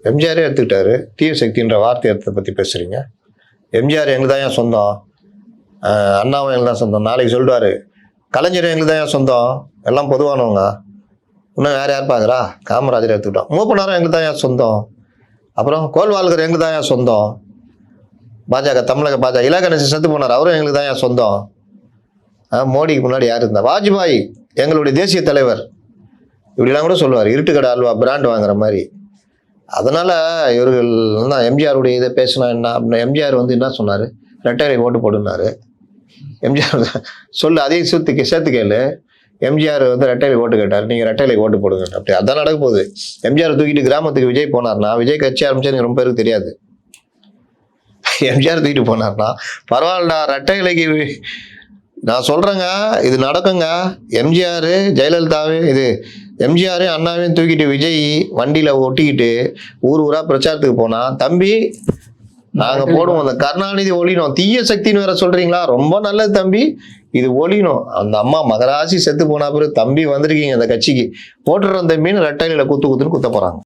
எம்ஜிஆரே எடுத்துக்கிட்டாரு. தீய சக்தின்ற வார்த்தை பற்றி பேசுகிறீங்க. எம்ஜிஆர் எங்களுக்கு தான் ஏன் சொந்தம், அண்ணாவும் எங்களுக்கு தான் சொந்தம். நாளைக்கு சொல்லிடுவார் கலைஞர் எங்களுக்கு தான் ஏன் சொந்தம், எல்லாம் பொதுவானவங்க. இன்னும் வேறு யார் பார்க்குறா? காமராஜர் எடுத்துக்கிட்டோம். மூப்பனாரும் எங்களுக்கு தான் ஏன் சொந்தம். அப்புறம் கோல்வால்கர் எங்களுக்கு தான் ஏன் சொந்தம். பாஜக தமிழக பாஜக இலகணேசன் செத்து போனார், அவரும் எங்களுக்கு தான் ஏன் சொந்தம். மோடிக்கு முன்னாடி யார் இருந்தா? வாஜ்பாய் எங்களுடைய தேசிய தலைவர். இப்படிலாம் கூட சொல்லுவார், இருட்டுக்கடை அல்வா பிராண்ட் வாங்குற மாதிரி. அதனால் இவர்கள் தான் எம்ஜிஆருடைய இதை பேசினா என்ன அப்படின்னா, எம்ஜிஆர் என்ன சொன்னார், ரெட்டைலை ஓட்டு போடுனாரு. எம்ஜிஆர் சொல்லு அதையும் சேர்த்து கேளு. எம்ஜிஆர் ரெட்டைலை ஓட்டு கேட்டார், நீங்கள் ரெட்டைலை ஓட்டு போடுங்க. அப்படி அதான் நடக்க போகுது. எம்ஜிஆர் தூக்கிட்டு கிராமத்துக்கு விஜய் போனார்னா, விஜய் கட்சி ஆரம்பிச்சா எனக்கு ரொம்ப பேருக்கு தெரியாது. எம்ஜிஆர் தூக்கிட்டு போனார்னா பரவாயில்லடா, ரெட்டைலைக்கு நான் சொல்கிறேங்க, இது நடக்குங்க. எம்ஜிஆர் ஜெயலலிதாவே எம்ஜிஆர் அண்ணாவையும் தூக்கிட்டு விஜய் வண்டியில் ஒட்டிக்கிட்டு ஊர் ஊராக பிரச்சாரத்துக்கு போனால், தம்பி நாங்கள் போடுவோம், அந்த கருணாநிதி ஒழியணும், தீய சக்தின்னு வேற சொல்கிறீங்களா, ரொம்ப நல்லது தம்பி, இது ஒழியணும். அந்த அம்மா மகராசி செத்து போனா பிறகு, தம்பி வந்திருக்கீங்க அந்த கட்சிக்கு, போட்டுற தம்பின்னு ரெட்டையில குத்துன்னு குத்த போகிறாங்க.